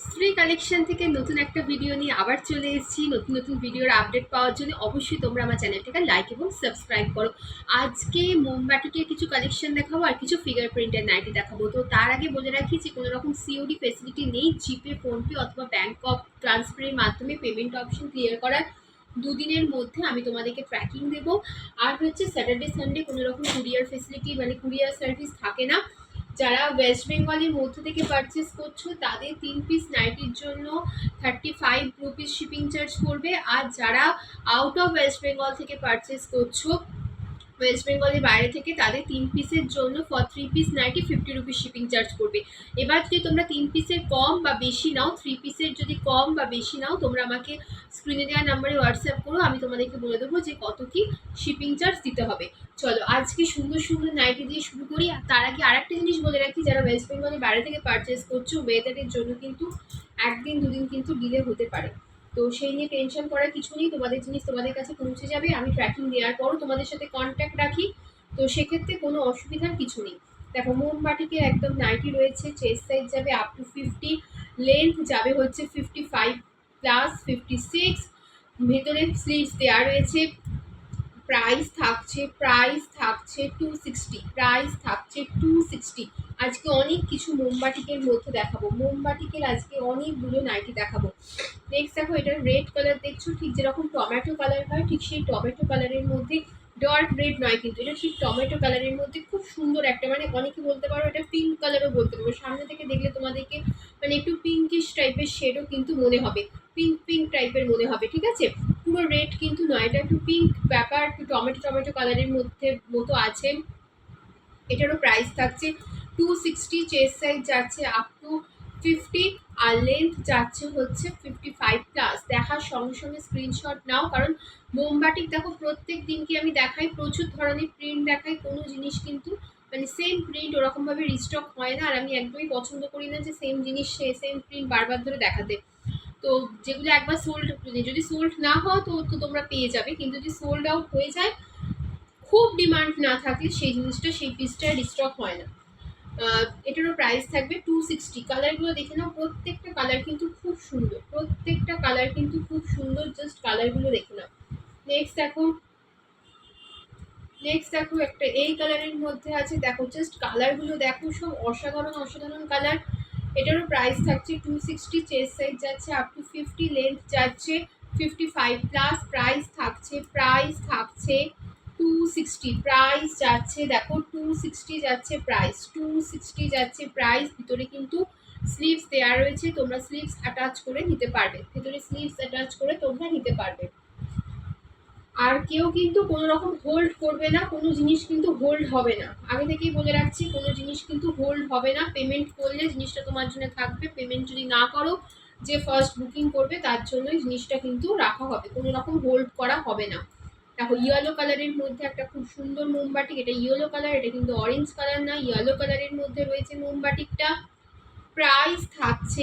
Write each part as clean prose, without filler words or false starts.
Shri collection থেকে নতুন একটা ভিডিও নিয়ে আবার চলে এসেছি। নতুন নতুন ভিডিওর আপডেট পাওয়ার জন্য অবশ্যই তোমরা আমার চ্যানেলটাকে লাইক এবং সাবস্ক্রাইব করো। আজকে মোমবাটিকের কিছু কালেকশন দেখাবো আর কিছু ফিগার প্রিন্টের নাইটি দেখাবো। তো তার আগে বলে রাখি যে কোনো রকম সিওডি ফেসিলিটি নেই। জিপে, ফোনপে অথবা ব্যাংক অফ ট্রান্সফারের মাধ্যমে পেমেন্ট অপশন ক্লিয়ার করার দুদিনের মধ্যে আমি তোমাদেরকে ট্র্যাকিং দেবো। আর হচ্ছে স্যাটারডে সানডে কোনো রকম কুরিয়ার ফেসিলিটি মানে কুরিয়ার সার্ভিস থাকে না। যারা ওয়েস্ট বেঙ্গলের মধ্যে থেকে পারচেস করছো তাদের 3 পিস নাইটির জন্য 35 রুপিস শিপিং চার্জ পড়বে। আর যারা আউট অফ ওয়েস্ট বেঙ্গল থেকে পারচেস করছো, ওয়েস্ট বেঙ্গলের বাইরে থেকে, তাদের 3 পিসের জন্য for 3 piece nightie 50 rupees shipping charge পড়বে। এবার যদি তোমরা 3 পিসের কম বা বেশি নাও, 3 পিসের যদি কম বা বেশি নাও, তোমরা আমাকে স্ক্রিনে দেওয়া নাম্বারে হোয়াটসঅ্যাপ করো, আমি তোমাদেরকে বলে দেবো যে কত কি শিপিং চার্জ দিতে হবে। চলো আজকে সুন্দর সুন্দর নাইটি দিয়ে শুরু করি। আর তার আগে আর একটা জিনিস বলে রাখি, যারা ওয়েস্ট বেঙ্গলের বাইরে থেকে পারচেস করছো, ওয়েদারের জন্য কিন্তু একদিন দুদিন কিন্তু ডিলে হতে পারে। তো সেই নিয়ে টেনশন করার কিছু নেই, তোমাদের জিনিস তোমাদের কাছে পৌঁছে যাবে। আমি ট্র্যাকিং দেওয়ার পরও তোমাদের সাথে কন্ট্যাক্ট রাখি, তো সেক্ষেত্রে কোনো অসুবিধার কিছু নেই। দেখো মোমবাটিকে একদম নাইটি রয়েছে, চেস্ট সাইজ যাবে আপ টু 50, লেন্থ যাবে হচ্ছে 55+56, ভেতরে স্লিভস দেওয়া রয়েছে। প্রাইস থাকছে 260, প্রাইস থাকছে 260। আজকে অনেক কিছু মোমবাটিকের মধ্যে দেখাবো, মোমবাটিকের আজকে অনেকগুলো নাইটি দেখাবো। নেক্সট দেখো, এটা রেড কালার দেখছো, ঠিক যেরকম টমেটো কালার হয়, ঠিক সেই টমেটো কালারের মধ্যে, ডার্ক রেড নয় কিন্তু, এটা ঠিক টমেটো কালারের মধ্যে খুব সুন্দর একটা, মানে অনেকে বলতে পারো এটা পিঙ্ক কালারও বলতে পারো। সামনে থেকে দেখলে তোমাদেরকে মানে একটু পিঙ্কিশ টাইপের শেডও কিন্তু মনে হবে, পিঙ্ক পিঙ্ক টাইপের মনে হবে, ঠিক আছে। পুরো রেড কিন্তু নয়, এটা একটু পিঙ্ক ব্যাপার, একটু টমেটো টমেটো কালারের মধ্যে মতো আছে। এটারও প্রাইস থাকছে 260, চেস্ট সাইজ যাচ্ছে আপ টু 50, আর লেন্থ যাচ্ছে হচ্ছে 55+। দেখার সঙ্গে সঙ্গে স্ক্রিনশট নাও, কারণ মোমবাটিক দেখো প্রত্যেক দিনকে আমি দেখাই, প্রচুর ধরনের প্রিন্ট দেখাই, কোনো জিনিস কিন্তু মানে সেম প্রিন্ট ওরকমভাবে রিস্টক হয় না। আর আমি একদমই পছন্দ করি না যে সেম জিনিস সেম প্রিন্ট বারবার ধরে দেখাতে। তো যেগুলো একবার সোল্ড, যদি সোল্ড না হয় তো তো তোমরা পেয়ে যাবে, কিন্তু যদি সোল্ড আউট হয়ে যায়, খুব ডিমান্ড না থাকলে সেই জিনিসটা সেই পিসটা রিস্টক হয় না। এটারও প্রাইস থাকবে 260। কালারগুলো দেখে নাও, প্রত্যেকটা কালার কিন্তু খুব সুন্দর, প্রত্যেকটা কালার কিন্তু খুব সুন্দর, জাস্ট কালারগুলো দেখে নাও। নেক্সট দেখো একটা এই কালারের মধ্যে আছে, দেখো জাস্ট কালারগুলো দেখো, সব অসাধারণ অসাধারণ কালার। এটারও প্রাইস থাকছে 260, চেস্ট সাইজ যাচ্ছে আপ টু 50, লেন্থ যাচ্ছে 55+, প্রাইস থাকছে 260, প্রাইস যাচ্ছে দেখো 260 যাচ্ছে প্রাইস, 260 যাচ্ছে প্রাইস। ভিতরে কিন্তু স্লিভস দেওয়া রয়েছে, তোমরা স্লিভস অ্যাটাচ করে নিতে পারবে, ভিতরে স্লিভস অ্যাটাচ করে তোমরা নিতে পারবে। আর কেউ কিন্তু কোনো রকম হোল্ড করবে না, কোনো জিনিস কিন্তু হোল্ড হবে না, আগে থেকেই বলে রাখছি, কোনো জিনিস কিন্তু হোল্ড হবে না। পেমেন্ট করলে জিনিসটা তোমার জন্য থাকবে, পেমেন্ট যদি না করো, যে ফার্স্ট বুকিং করবে তার জন্যই জিনিসটা কিন্তু রাখা হবে, কোনো রকম হোল্ড করা হবে না। দেখো ইয়েলো কালারের মধ্যে একটা খুব সুন্দর মোমবাটিক, এটা ইয়েলো কালার, এটা কিন্তু অরেঞ্জ কালার না, ইয়েলো কালারের মধ্যে রয়েছে মোমবাটিকটা। প্রাইস থাকছে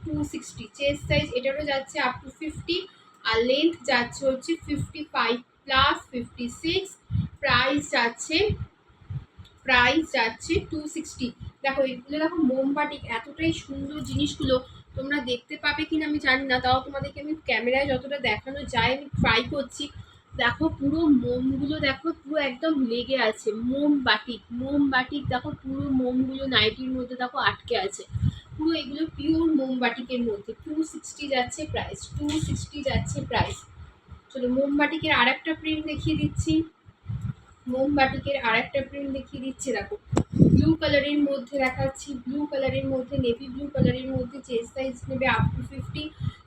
260, চেস্ট সাইজ এটারও যাচ্ছে আপ টু 50, আর লেন্থ যাচ্ছে হচ্ছে 55+56, প্রাইস যাচ্ছে 260। দেখো এগুলো দেখো মোমবাটিক, এতটাই সুন্দর জিনিসগুলো, তোমরা দেখতে পাবে কিনা আমি জানি না, তাও তোমাদেরকে আমি ক্যামেরায় যতটা দেখানো যায় আমি ট্রাই করছি। দেখো পুরো মোমগুলো দেখো, পুরো একদম লেগে আছে, মোমবাটিক দেখো, পুরো মোমগুলো নাইটির মধ্যে দেখো আটকে আছে, পুরো এগুলো পিওর মোমবাটিকের মধ্যে। 260 যাচ্ছে প্রাইস, 260 যাচ্ছে প্রাইস। চলো মোমবাটিকের আর একটা প্রিন্ট দেখিয়ে দিচ্ছি, দেখো ব্লু কালারের মধ্যে দেখাচ্ছি, ব্লু কালারের মধ্যে, নেভি ব্লু কালারের মধ্যে, চেস্ট সাইজ নেবে আপ টু 50,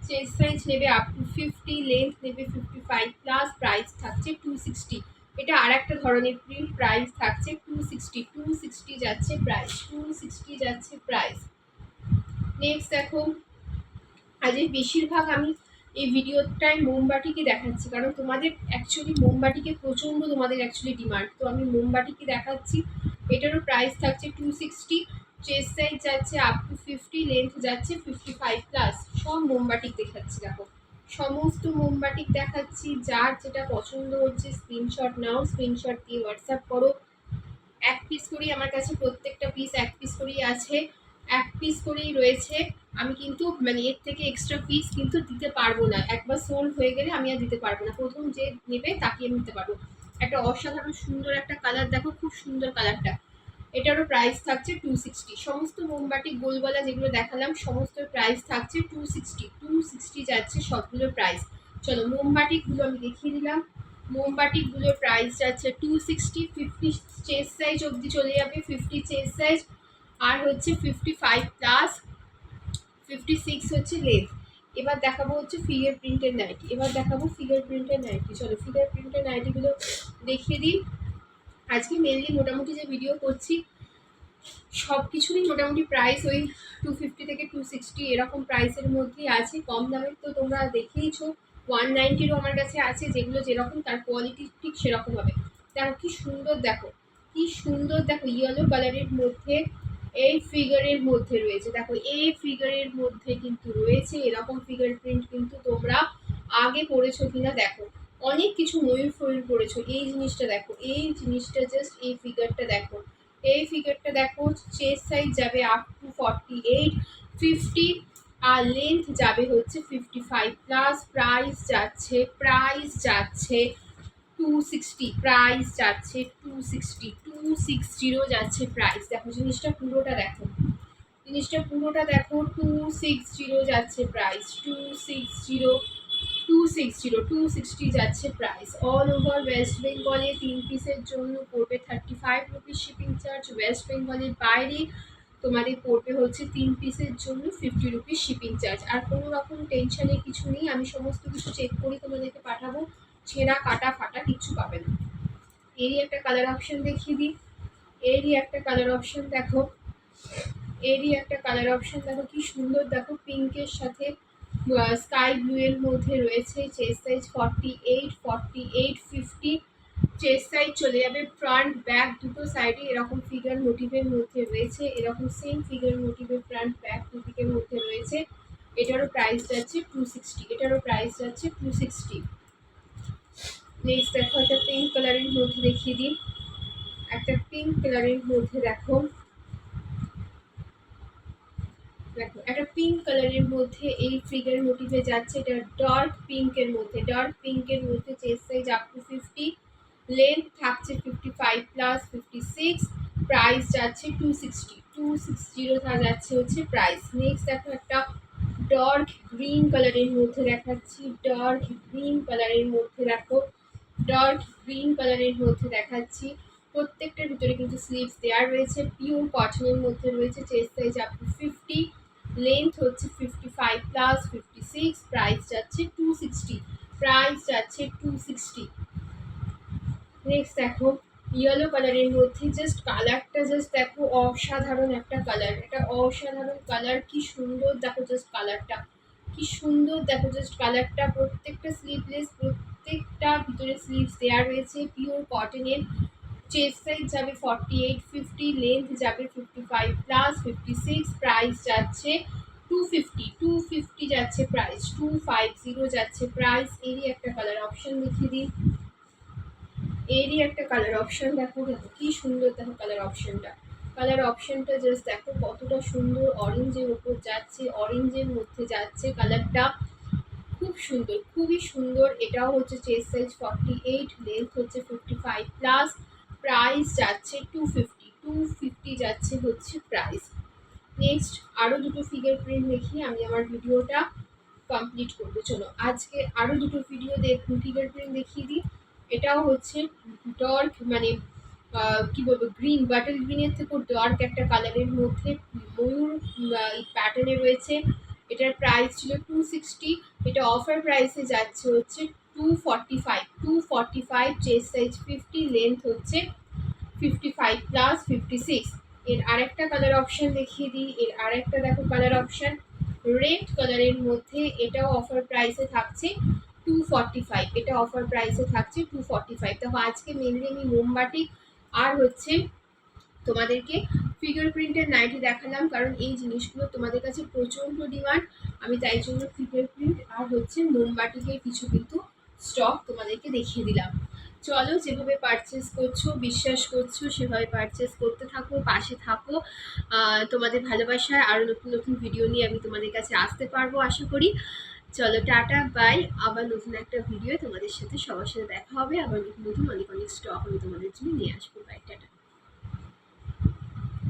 চেস্ট সাইজ নেবে আপ টু 50, লেন্থ নেবে 55+, প্রাইস থাকছে 260। এটা আর একটা ধরনের প্রিন্ট, প্রাইস থাকছে 260, 260 যাচ্ছে প্রাইস, 260 যাচ্ছে প্রাইস। নেক্সট দেখো, আজ বেশিরভাগ আমি এই ভিডিওটায় মোমবাটিকে দেখাচ্ছি, কারণ তোমাদের অ্যাকচুয়ালি মোমবাটিকে প্রচণ্ড তোমাদের অ্যাকচুয়ালি ডিমান্ড, তো আমি মোমবাটিকে দেখাচ্ছি। এটারও প্রাইস থাকছে 260, চেস্ট সাইজ যাচ্ছে আপ টু 50, লেন্থ যাচ্ছে 55+। সব মোমবাটিক দেখাচ্ছি, দেখো সমস্ত মোমবাটিক দেখাচ্ছি। যার যেটা পছন্দ হচ্ছে স্ক্রিনশট নাও, স্ক্রিনশট দিয়ে হোয়াটসঅ্যাপ করো। 1 পিস করেই আমার কাছে প্রত্যেকটা পিস 1 পিস করেই আছে, এক পিস করেই রয়েছে। আমি কিন্তু মানে এর থেকে এক্সট্রা পিস কিন্তু দিতে পারবো না, একবার সোল্ড হয়ে গেলে আমি আর দিতে পারবো না, প্রথম যে নেবে তাকে আমি দিতে পারবো। একটা অসাধারণ সুন্দর একটা কালার, দেখো খুব সুন্দর কালারটা। এটারও প্রাইস থাকছে 260। সমস্ত মোমবাটি গোলগলা যেগুলো দেখালাম সমস্ত প্রাইস থাকছে 260। 260 যাচ্ছে সবগুলোর প্রাইস। চলো মোমবাটিগুলো আমি দেখিয়ে দিলাম। মোমবাটিগুলোর প্রাইস যাচ্ছে 260। 50 চেস্ট সাইজ অবধি চলে যাবে, 50 চেস্ট সাইজ, আর হচ্ছে 55 প্লাস, 56 হচ্ছে লেন্থ। এবার দেখাবো হচ্ছে ফিগার প্রিন্টের নাইটি। চলো ফিগার প্রিন্টের নাইটিগুলো দেখিয়ে দিই। আজকে মেনলি মোটামুটি যে ভিডিও করছি সব কিছুরই মোটামুটি প্রাইস ওই 250 থেকে 260 এরকম প্রাইসের মধ্যেই আছে। কম দামের তো তোমরা দেখেইছো, 190রও আমার কাছে আছে, যেগুলো যেরকম তার কোয়ালিটি ঠিক সেরকম হবে। দেখো কি সুন্দর, দেখো কি সুন্দর, দেখো ইয়েলো কালারের মধ্যে এই ফিগারের মধ্যে রয়েছে। দেখো এই ফিগারের মধ্যে কিন্তু রয়েছে এরকম ফিগার প্রিন্ট, কিন্তু তোমরা আগে পড়েছো কিনা দেখো, অনেক কিছু ময়ূর ফয়ূর পড়েছো। এই জিনিসটা দেখো, এই জিনিসটা জাস্ট এই ফিগারটা দেখো, এই ফিগারটা দেখো। চেস্ট সাইজ যাবে আপ টু 48, 50, আর লেন্থ যাবে হচ্ছে 55 প্লাস। প্রাইস যাচ্ছে 260। প্রাইস যাচ্ছে 260, 260 যাচ্ছে প্রাইস। দেখো জিনিসটা পুরোটা দেখো, 260 যাচ্ছে প্রাইস। 260 যাচ্ছে প্রাইস। অল ওভার ওয়েস্ট বেঙ্গলে 3 পিসের জন্য পড়বে 35 রুপিস শিপিং চার্জ। ওয়েস্ট বেঙ্গলের বাইরে তোমাদের পড়বে হচ্ছে 3 পিসের জন্য 50 রুপিস শিপিং চার্জ। আর কোনো রকম টেনশনের কিছু নেই, আমি সমস্ত কিছু চেক করে তোমাদেরকে পাঠাবো, ছেঁড়া কাটা ফাটা কিচ্ছু পাবে না। এরই একটা কালার অপশন দেখিয়ে দিই। দেখো কি সুন্দর, দেখো পিঙ্কের সাথে স্কাই ব্লু এর মধ্যে রয়েছে। চেস্ট সাইজ 48, 50 চেস্ট সাইজ চলে যাবে। ফ্রন্ট ব্যাক দুটো সাইডে এরকম ফিগার মোটিভের মধ্যে রয়েছে, এরকম সেম ফিগার মোটিভের ফ্রন্ট ব্যাক দুদিকের মধ্যে রয়েছে। এটারও প্রাইস যাচ্ছে 260। নেক্সট দেখো একটা পিঙ্ক কালারের মধ্যে দেখিয়ে দিই। একটা পিঙ্ক কালারের মধ্যে এই ফিগার মোটিভে যাচ্ছে। এটা ডার্ক পিঙ্কের মধ্যে chest size up to 50, length থাকছে 55 প্লাস 56, প্রাইস যাচ্ছে 260 যাচ্ছে হচ্ছে প্রাইস। নেক্সট দেখো একটা ডার্ক গ্রিন কালারের মধ্যে দেখাচ্ছি। প্রত্যেকটার ভিতরে কিন্তু স্লিভস দেওয়া রয়েছে, পিওর কটনের মধ্যে রয়েছে। Chest size up to 50, length হচ্ছে 55 প্লাস 56, প্রাইস যাচ্ছে 260। নেক্সট দেখো ইয়েলো কালারের মধ্যে কালারটা দেখো, অসাধারণ একটা কালার, কি সুন্দর দেখো কালারটা। প্রত্যেকটা স্লিভলেস, প্রত্যেকটা ভিতরে স্লিভস দেওয়া রয়েছে, পিওর কটনের। চেস্ট সাইজ যাবে 48, 50, লেন্থ যাবে 55 প্লাস 56, প্রাইস যাচ্ছে 250 যাচ্ছে প্রাইস। 250 যাচ্ছে প্রাইস। এরই একটা কালার অপশন দেখিয়ে দিই। দেখো কি সুন্দর, দেখো কালার অপশনটা জাস্ট দেখো কতটা সুন্দর। অরেঞ্জের উপর যাচ্ছে, অরেঞ্জের মধ্যে যাচ্ছে কালারটা, খুব সুন্দর, খুবই সুন্দর। এটাও হচ্ছে চেস্ট সাইজ 48, লেন্থ হচ্ছে 55 প্লাস, প্রাইস যাচ্ছে 250 যাচ্ছে হচ্ছে প্রাইস। নেক্সট আরও দুটো ফিগার প্রিন্ট দেখিয়ে আমি আমার ভিডিওটা কমপ্লিট করবো। চলো আজকে আরও দুটো ফিগার প্রিন্ট দেখিয়ে দিই। এটাও হচ্ছে ডার্ক মানে কি বলবো, গ্রিন, বাটল গ্রিনের থেকেও ডার্ক একটা কালারের মধ্যে ময়ূর প্যাটার্নে রয়েছে। এটার প্রাইস ছিল 260, এটা অফার প্রাইসে যাচ্ছে হচ্ছে 245। চেস্ট সাইজ 50, লেন্থ হচ্ছে 55 প্লাস 56। এর আরেকটা কালার অপশন দেখিয়ে দিই। দেখো কালার অপশন রেড কালারের মধ্যে, এটাও অফার প্রাইসে থাকছে 245। দেখো আজকে মেনলি আমি মোমবাটি আর হচ্ছে তোমাদেরকে ফিগার প্রিন্টের নাইটি দেখালাম, কারণ এই জিনিসগুলো তোমাদের কাছে প্রচণ্ড ডিমান্ড। আমি তাই জন্য ফিগার প্রিন্ট আর হচ্ছে মোমবাটিকে কিছু কিন্তু স্টক তোমাদেরকে দেখিয়ে দিলাম। চলো, যেভাবে পারচেস করছো, বিশ্বাস করছো, সেভাবে পারচেস করতে থাকো, পাশে থাকো। তোমাদের ভালোবাসায় আরো নতুন নতুন ভিডিও নিয়ে আমি তোমাদের কাছে আসতে পারবো আশা করি। চলো, টাটা, বাই। আবার নতুন একটা ভিডিও তোমাদের সাথে সবার সাথে দেখা হবে। আবার নতুন নতুন অনেক অনেক স্টক আমি তোমাদের জন্য নিয়ে আসবো।